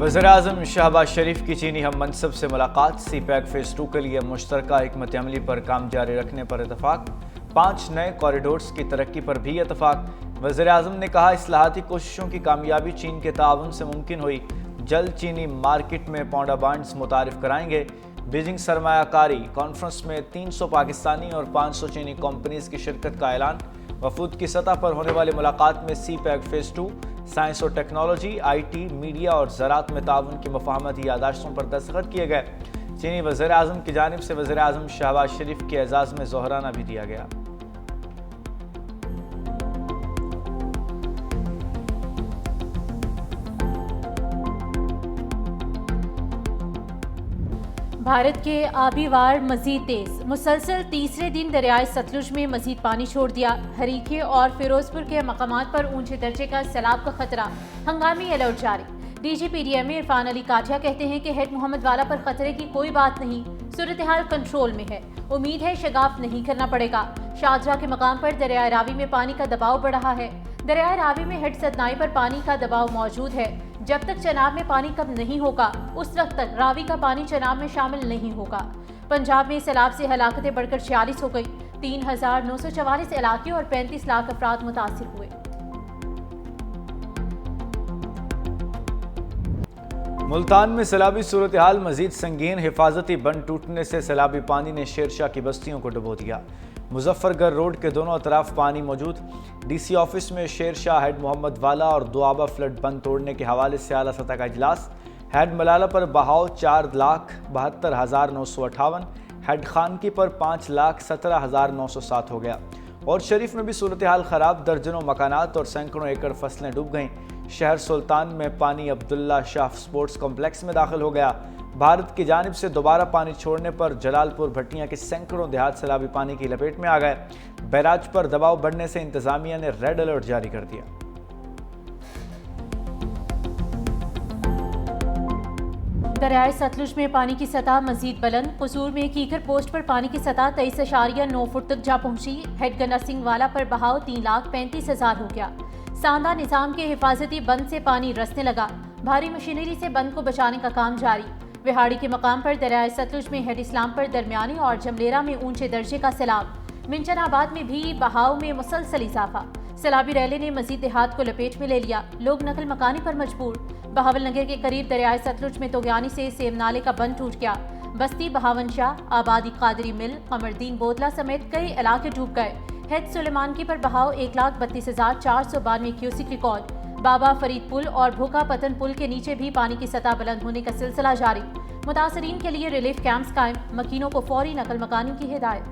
वज़ीर-ए-आज़म शहबाज शरीफ की चीनी हम मनसब से मुलाकात। सी पैक फेज़ 2 के लिए मुश्तरका हिकमत अमली पर काम जारी रखने पर इतफाक। 5 नए कॉरिडोर्स की तरक्की पर भी इतफाक। वज़ीर-ए-आज़म ने कहा, इस्लाहाती कोशिशों की कामयाबी चीन के ताउन से मुमकिन हुई। जल्द चीनी मार्केट में पौंडा बॉन्ड्स मुतारिफ कराएंगे। बीजिंग सरमायाकारी कॉन्फ्रेंस में 300 पाकिस्तानी और 500 चीनी कंपनीज की शिरकत का ऐलान। वफूद की सतह पर होने वाली मुलाकात में सी पैक फेज़ 2, साइंस और टेक्नोलॉजी, IT, मीडिया और ज़राअत में ताउन की मफाहमती यादाश्तों पर दस्तखत किए गए। चीनी वज़ीर-ए-आज़म की जानिब से वज़ीर-ए-आज़म शहबाज शरीफ के एजाज़ में ज़ोहराना भी दिया गया। भारत के आबी वार मजीद तेज। मुसलसल तीसरे दिन दरियाए सतलुज में मजीद पानी छोड़ दिया। हरीके और फिरोजपुर के मकामात पर ऊंचे दर्जे का सैलाब का खतरा। हंगामी अलर्ट जारी। DGPDM इरफान अली काठिया कहते हैं कि हेड मोहम्मद वाला पर खतरे की कोई बात नहीं, सूरत हाल कंट्रोल में है। उम्मीद है शगाफ नहीं करना पड़ेगा। शाहजहा के मकाम पर दरियाए रावी में पानी का दबाव बढ़ रहा है। दरियाए रावी में हेड सतनाई पर पानी का दबाव मौजूद है। जब तक चनाब में पानी कम नहीं होगा, उस वक्त तक रावी का पानी चनाब में शामिल नहीं होगा। पंजाब में सैलाब से हलाकतें बढ़कर 46 हो गई। 3,944 इलाके और 35 लाख अफराद मुतासिर हुए। मुल्तान में सैलाबी सूरत हाल मजीद संगीन। हिफाजती बंद टूटने से सैलाबी पानी ने शेरशाह की बस्तियों को डुबो दिया। मुजफ्फरगढ़ रोड के दोनों तरफ पानी मौजूद। DC ऑफिस में शेरशाह, हेड मोहम्मद वाला और दोआबा फ्लड बंद तोड़ने के हवाले से आला सतह का इजलास। हेड मलाला पर बहाव 4,72,958, हेड खानकी पर 5,17,907 हो गया। और शरीफ में भी सूरत हाल खराब। दर्जनों मकानात और सैकड़ों एकड़ फसलें डूब गईं। शहर सुल्तान में पानी अब्दुल्ला शाह स्पोर्ट्स कॉम्प्लेक्स में दाखिल हो गया। भारत की जानिब से दोबारा पानी छोड़ने पर जलालपुर भट्टियां के सैकड़ों देहात सैलाबी पानी की लपेट में आ गए। बैराज पर दबाव बढ़ने से इंतजामिया ने रेड अलर्ट जारी कर दिया। दरियाए सतलुज में पानी की सतह मजीद बुलंद। कसूर में कीकर पोस्ट पर पानी की सतह 23.9 फुट तक जा पहुंची। हेड गन्ना सिंह वाला पर बहाव 3,35,000 हो गया। सांदा निजाम के हिफाजती बंद से पानी रसने लगा। भारी मशीनरी से बंद को बचाने का काम जारी। विहाड़ी के मकाम पर दरियाए सतलुज में हेड इस्लाम पर दरमियानी और जमलेरा में ऊंचे दर्जे का सैलाब। मिंचनाबाद में भी बहाव में मुसलसल इजाफा। सैलाबी रैले ने मजीद देहात को लपेट में ले लिया। लोग नकल मकानी पर मजबूर। बहावल नगर के करीब दरियाए सतलुज में तोगयानी से सेम नाले का बंद टूट गया। बस्ती बहावन शाह, आबादी कादरी मिल, कमरदीन बोतला समेत कई इलाके डूब गए। हेड सुलेमानकी पर बहाव 1,32,492 क्यूसिक रिकॉर्ड। बाबा फरीद पुल और भूखा पतन पुल के नीचे भी पानी की सतह बुलंद होने का सिलसिला जारी। मुतासरीन के लिए रिलीफ कैंप्स कायम। मकीनों को फौरी नकल मकानी की हिदायत।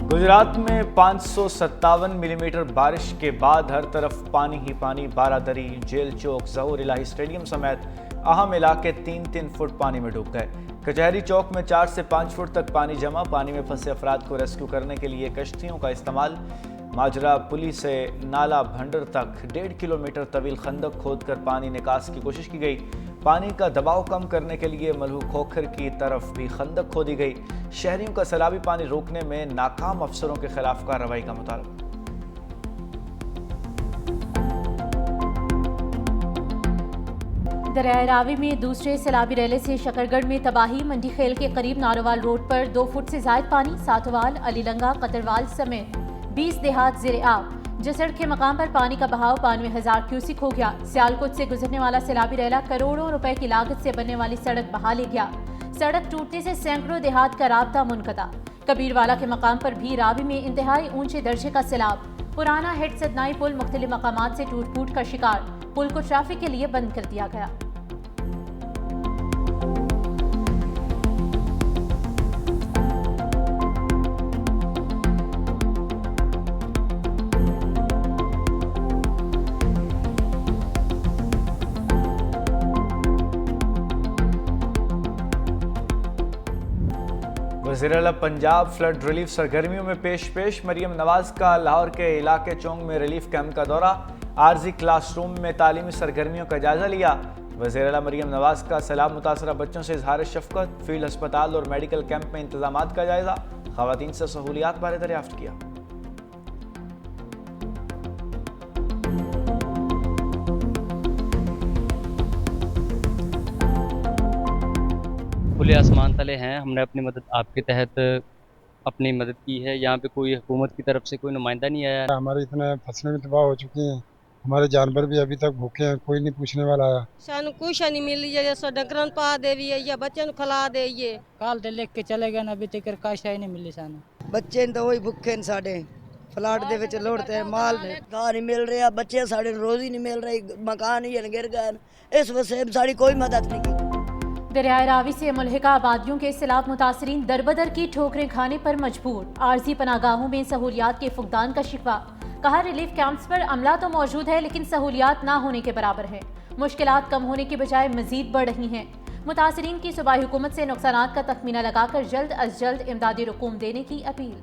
गुजरात में 557 मिलीमीटर बारिश के बाद हर तरफ पानी ही पानी। बारादरी, जेल चौक, ज़हूर इलाही स्टेडियम समेत अहम इलाके 3-3 फुट पानी में डूब गए। कचहरी चौक में 4 से 5 फुट तक पानी जमा। पानी में फंसे अफराद को रेस्क्यू करने के लिए कश्तियों का इस्तेमाल। माजरा पुली से नाला भंडर तक 1.5 किलोमीटर तवील खंदक खोदकर पानी निकास की कोशिश की गई। पानी का दबाव कम करने के लिए मलहू खोखर की तरफ भी खंदक खोदी गई। शहरियों का सैलाबी पानी रोकने में नाकाम अफसरों के खिलाफ कार्रवाई का मुतालबा। दरियाए रावी में दूसरे सैलाबी रैले से शकरगढ़ में तबाही। मंडी खेल के करीब नारोवाल रोड पर 2 फुट से जायद पानी। सातोवाल, अलीलंगा, कतरवाल समेत 20 देहात ज़ेरे आब। जसड़ के मकाम पर पानी का बहाव 92,000 क्यूसिक हो गया। सियालकोट से गुजरने वाला सैलाबी रैला करोड़ों रुपए की लागत से बनने वाली सड़क बहा ले गया। सड़क टूटने से सैकड़ों देहात का राब्ता मुनक़ता। कबीरवाला के मकाम पर भी रावी में इंतहाई ऊंचे दर्जे का सैलाब। पुराना हेड सदनाई पुल मुख्तलिफ मकामात से टूट फूट का शिकार। पुल को ट्रैफिक के लिए बंद कर दिया गया। वज़ीर-ए-आला पंजाब फ्लड रिलीफ सरगर्मियों में पेश। मरियम नवाज का लाहौर के इलाके चौंग में रिलीफ कैंप का दौरा। आर्जी क्लासरूम में तालीमी सरगर्मियों का जायजा लिया। वज़ीर-ए-आला मरियम नवाज का सैलाब मुतासरा बच्चों से इजहार शफकत। फील्ड अस्पताल और मेडिकल कैंप में इंतजामात का जायजा। ख़वातीन से सहूलियात बारे दरियाफ्त किया। खुले आसमान तले हैं, हमने अपनी मदद आपके तहत अपनी मदद की है। यहाँ पे कोई हुकूमत की तरफ से कोई नुमाइंदा नहीं आया। हमारे इतने फसलें भी तबाह हो चुकी हैं, हमारे जानवर भी अभी तक भूखे हैं, कोई नहीं पूछने वाला आया। सानू कुछ नहीं मिली है, जैसा डंगਰਾਂ ਨੂੰ ਪਾ ਦੇਈਏ ਜਾਂ ਬੱਚਿਆਂ ਨੂੰ ਖਿਲਾ ਦੇਈਏ। काल दे लेके चले गए ना, अभी तक काशा ही नहीं मिली सानू। ਬੱਚੇ ਨੇ ਤਾਂ ਉਹੀ ਭੁੱਖੇ ਨੇ ਸਾਡੇ ਫਲਾਟ ਦੇ ਵਿੱਚ ਲੋੜਦੇ ਮਾਲ ਨੇ ਘਰ ਨਹੀਂ ਮਿਲ ਰਿਹਾ, ਬੱਚੇ ਸਾਡੇ ਨੂੰ ਰੋਜ਼ੀ ਨਹੀਂ ਮਿਲ ਰਹੀ, ਮਕਾਨ ही गिर गए, इस वजह से साड़ी कोई मदद नहीं की। दरियाए रावी से मुल्हिका आबादियों के सैलाब मुतासरीन दरबदर की ठोकरें खाने पर मजबूर। आरजी पनागाहों में सहूलियात के फुकदान का शिकवा। कहा रिलीफ कैंप्स पर अमला तो मौजूद है लेकिन सहूलियात ना होने के बराबर है। मुश्किलात कम होने की बजाय मजीद बढ़ रही हैं। मुतासरीन की सूबाई हुकूमत से नुकसानात का तखमीना लगाकर जल्द अज जल्द इमदादी रकूम देने की अपील।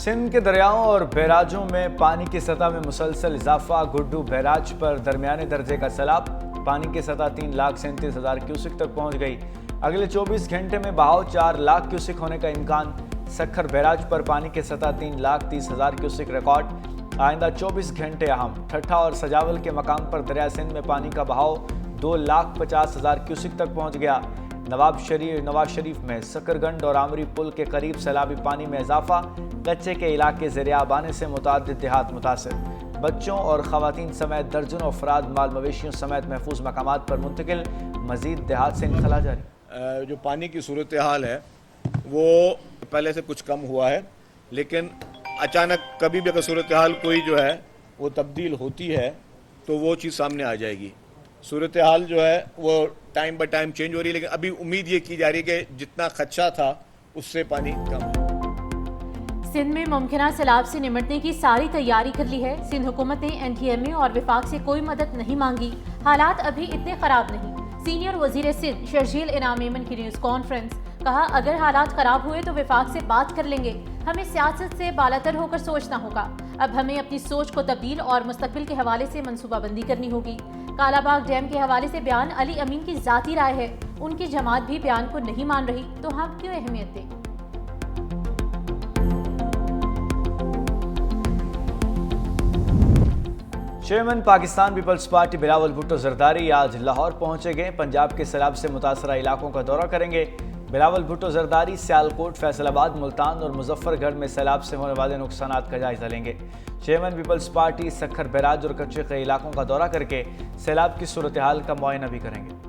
सिंध के दरियाओं और बैराजों में पानी की सतह में मुसलसल इजाफा। गुड्डू बैराज पर दरमियाने दर्जे का सैलाब, पानी की सतह 3,37,000 क्यूसिक तक पहुंच गई। अगले 24 घंटे में बहाव 4 लाख क्यूसिक होने का इम्कान। सखर बैराज पर पानी की सतह 3,30,000 क्यूसिक रिकॉर्ड। आइंदा 24 घंटे अहम। ठट्ठा और सजावल के मकाम पर दरिया सिंध में पानी का बहाव 2,50,000 क्यूसिक तक पहुंच गया। नवाज शरीफ में सकरगंड और आमरी पुल के करीब सैलाबी पानी में इजाफा। कच्चे के इलाके ज़ेरियाब आने से मुतअद्दिद देहात मुतासिर। बच्चों और ख़वातीन समेत दर्जनों अफराद माल मवेशियों समेत महफूज मकामात पर मुंतकिल। मजीद देहात से इनखला जारी। जो पानी की सूरत हाल है वो पहले से कुछ कम हुआ है, लेकिन अचानक कभी भी अगर सूरत हाल कोई जो है वो तब्दील होती है तो वो चीज़ सामने आ जाएगी। सूरत हाल जो है वो टाइम बाय टाइम चेंज हो रही है, लेकिन अभी उम्मीद ये की जा रही है कि जितना खदशा था उससे पानी कम है। सिंध में मुमकिन सैलाब से निमटने की सारी तैयारी कर ली है। सिंध हुकूमत ने NTMA और विफाक से कोई मदद नहीं मांगी। हालात अभी इतने खराब नहीं। सीनियर वजीर सिंध शर्जील इनाम मेमन की न्यूज़ कॉन्फ्रेंस। कहा अगर हालात खराब हुए तो विफाक से बात कर लेंगे। हमें सियासत से बालातर होकर सोचना होगा। अब हमें अपनी सोच को तब्दील और मुस्तकबिल के हवाले से मनसूबाबंदी करनी होगी। कालाबाग डैम के हवाले से बयान अली अमीन की जाती राय है। उनकी जमात भी बयान को नहीं मान रही तो हम क्यों अहमियत दें। Chairman Pakistan Peoples Party Bilawal Bhutto Zardari आज लाहौर पहुंचेंगे। पंजाब के सैलाब से मुतासरा इलाकों का दौरा करेंगे। बिलावल भुट्टो जरदारी सियालकोट, फैसलाबाद, मुल्तान और मुजफ्फरगढ़ में सैलाब से होने वाले नुकसानात का जायजा लेंगे। Chairman Peoples Party Sukkur barrage और कच्चे के इलाकों का दौरा करके सैलाब की सूरत हाल का मुआयना भी करेंगे।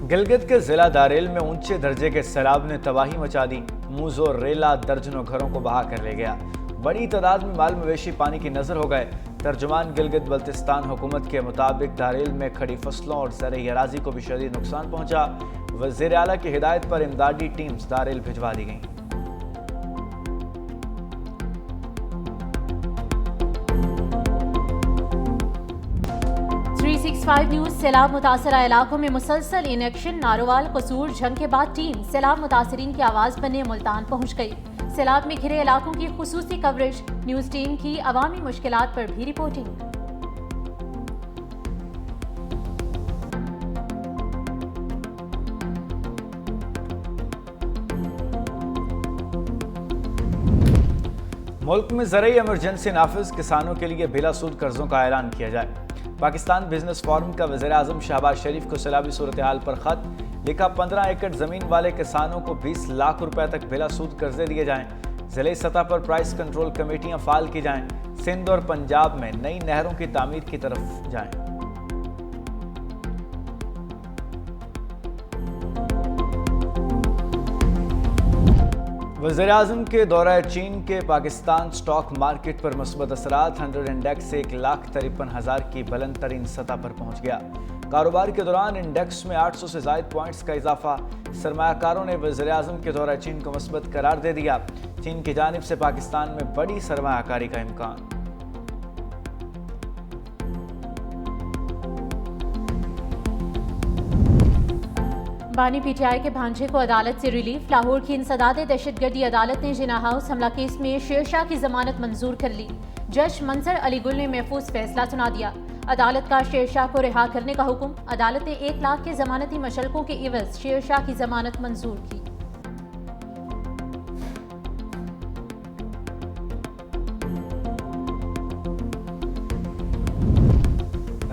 गिलगित के जिला दारेल में ऊंचे दर्जे के सैलाब ने तबाही मचा दी। मूज और रेला दर्जनों घरों को बहा कर ले गया। बड़ी तादाद में माल मवेशी पानी की नजर हो गए। तर्जुमान गिलगित बल्तिस्तान हुकूमत के मुताबिक दारेल में खड़ी फसलों और ज़रई अराजी को भी शदीद नुकसान पहुंचा। वज़ीर आला की हिदायत पर इमदादी टीम्स दारेल भिजवा दी गईं। न्यूज़ सैलाब मुतासरा इलाकों में मुसलसल इनेक्शन। नारोवाल, कसूर, जंग के बाद टीम सैलाब मुतासरीन की आवाज़ बनने मुल्तान पहुंच गई। सैलाब में घिरे इलाकों की खुसूसी कवरेज। न्यूज़ टीम की अवामी मुश्किलात पर भी रिपोर्टिंग। मुल्क में ज़रई इमरजेंसी नाफिज, किसानों के लिए बिला सूद कर्जों का ऐलान किया जाए। पाकिस्तान बिजनेस फोरम का वज़ीर आज़म शहबाज शरीफ को सैलाबी सूरत हाल पर ख़त लिखा। 15 एकड़ ज़मीन वाले किसानों को 20 लाख रुपए तक बिला सूद कर्जे दिए जाएं। ज़िले सतह पर प्राइस कंट्रोल कमेटियां फ़ाल की जाएं। सिंध और पंजाब में नई नहरों की तामीर की तरफ जाएं। वज़ीर आज़म के दौरा चीन के पाकिस्तान स्टॉक मार्केट पर मुस्बत असरात। 100 इंडेक्स 1,53,000 की बुलंद तरीन सतह पर पहुंच गया। कारोबार के दौरान इंडेक्स में 800 से ज़ायद पॉइंट्स का इजाफा। सरमायाकारों ने वज़ीर आज़म के दौरा चीन को मुस्बत करार दे दिया। चीन की जानिब से पाकिस्तान में बड़ी सरमायाकारी का इम्कान। बानी PTI के भांजे को अदालत से रिलीफ। लाहौर की इंसदाद दहशतगर्दी अदालत ने जिना हाउस हमला केस में शेरशाह की जमानत मंजूर कर ली। जज मंसर अली गुल ने महफूज फैसला सुना दिया। अदालत का शेरशाह को रिहा करने का हुक्म। अदालत ने 1 लाख के जमानती मशल्कों के इवज शेरशाह की जमानत मंजूर की।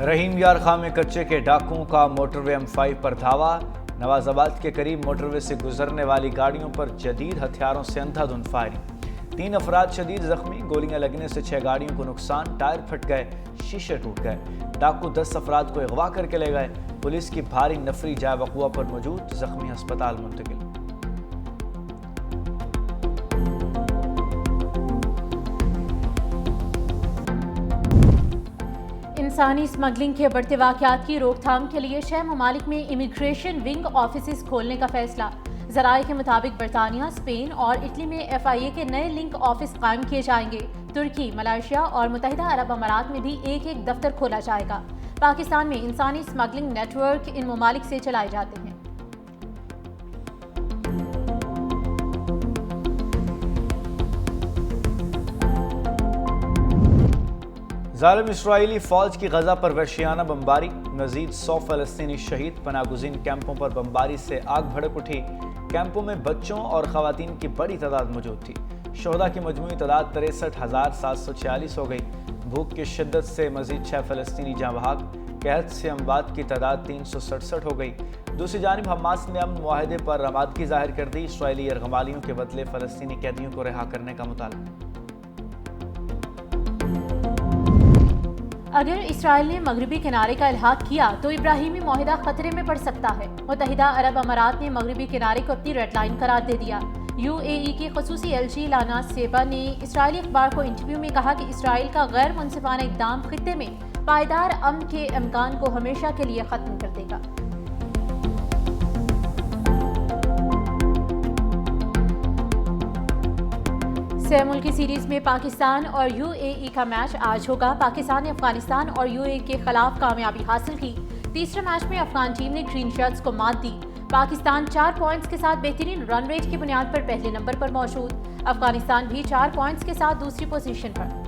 रहीम यार खां में कच्चे के डाकुओं का मोटरवे M5 पर धावा। नवाजाबाद के करीब मोटरवे से गुजरने वाली गाड़ियों पर जदीद हथियारों से अंधाधुंध फायरिंग। 3 अफराद शदीद जख्मी। गोलियां लगने से 6 गाड़ियों को नुकसान, टायर फट गए, शीशे टूट गए। डाकू 10 अफराद को अगवा करके ले गए। पुलिस की भारी नफरी जाए वक़ुआ पर मौजूद, जख्मी अस्पताल मुंतकिल। इंसानी स्मगलिंग के बढ़ते वाक़यात की रोकथाम के लिए 6 ममालिक में इमिग्रेशन विंग ऑफिस खोलने का फैसला। ज़राए के मुताबिक बरतानिया, स्पेन और इटली में FIA के नए लिंक ऑफिस कायम किए जाएंगे। तुर्की, मलेशिया और मुत्तहिदा अरब अमारात में भी एक दफ्तर खोला जाएगा। पाकिस्तान में इंसानी स्मगलिंग नेटवर्क इन ममालिक से चलाए जाते हैं। ज़ालिम इसराइली फ़ौज की गजा पर वहशियाना बमबारी। मज़ीद 100 फ़लस्तीनी शहीद। पनागुज़ीन कैंपों पर बमबारी से आग भड़क उठी। कैंपों में बच्चों और ख़वातीन की बड़ी तादाद मौजूद थी। शोहदा की मजमूई तादाद 63,746 हो गई। भूख की शिद्दत से मज़ीद 6 फ़लस्तीनी जाँ बहक। कहत से अमवात की तादाद 367 हो गई। दूसरी जानिब हमास ने अमन मुआहदे पर आमादगी जाहिर कर दी। इसराइली यरगमालियों के बदले फ़लस्तीनी कैदियों को रिहा करने का मुतालबा। अगर इसराइल ने मगरबी किनारे का इल्हाक किया तो इब्राहिमी मुआहिदा खतरे में पड़ सकता है। मुत्तहिदा अरब अमारात ने मगरबी किनारे को अपनी रेड लाइन करार दे दिया। UAE की खसूसी LG लाना सेबा ने इसराइली अखबार को इंटरव्यू में कहा कि इसराइल का गैर मुनसिफाना इक़दाम खित्ते में पायदार अमन के इम्कान को हमेशा के लिए ख़त्म कर देगा। छह मुल्की सीरीज में पाकिस्तान और UAE का मैच आज होगा। पाकिस्तान ने अफगानिस्तान और UAE के खिलाफ कामयाबी हासिल की। तीसरे मैच में अफगान टीम ने ग्रीन शर्ट्स को मात दी। पाकिस्तान 4 पॉइंट्स के साथ बेहतरीन रन रेट की बुनियाद पर पहले नंबर पर मौजूद। अफगानिस्तान भी 4 पॉइंट्स के साथ दूसरी पोजीशन पर।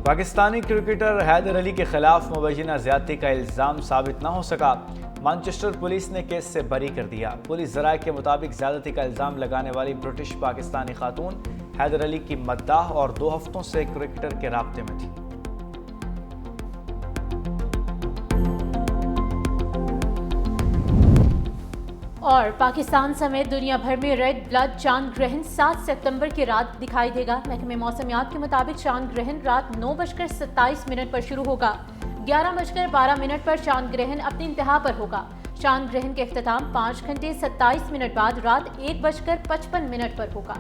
पाकिस्तानी क्रिकेटर हैदर अली के खिलाफ मुबैना ज्यादती का इल्ज़ाम साबित न हो सका। मैनचेस्टर पुलिस ने केस से बरी कर दिया। पुलिस ज़राए के मुताबिक ज्यादती का इल्ज़ाम लगाने वाली ब्रिटिश पाकिस्तानी खातून हैदर अली की मद्दाह और 2 हफ्तों से क्रिकेटर के राब्ते में थी। और पाकिस्तान समेत दुनिया भर में रेड ब्लड चांद ग्रहण 7 सितंबर की रात दिखाई देगा। महकमे मौसमियात के मुताबिक चांद ग्रहण रात 9:27 पर शुरू होगा। 11:12 पर चांद ग्रहण अपनी इंतहा पर होगा। चांद ग्रहण के इख्तिताम 5 घंटे 27 मिनट बाद रात 1:55 पर होगा।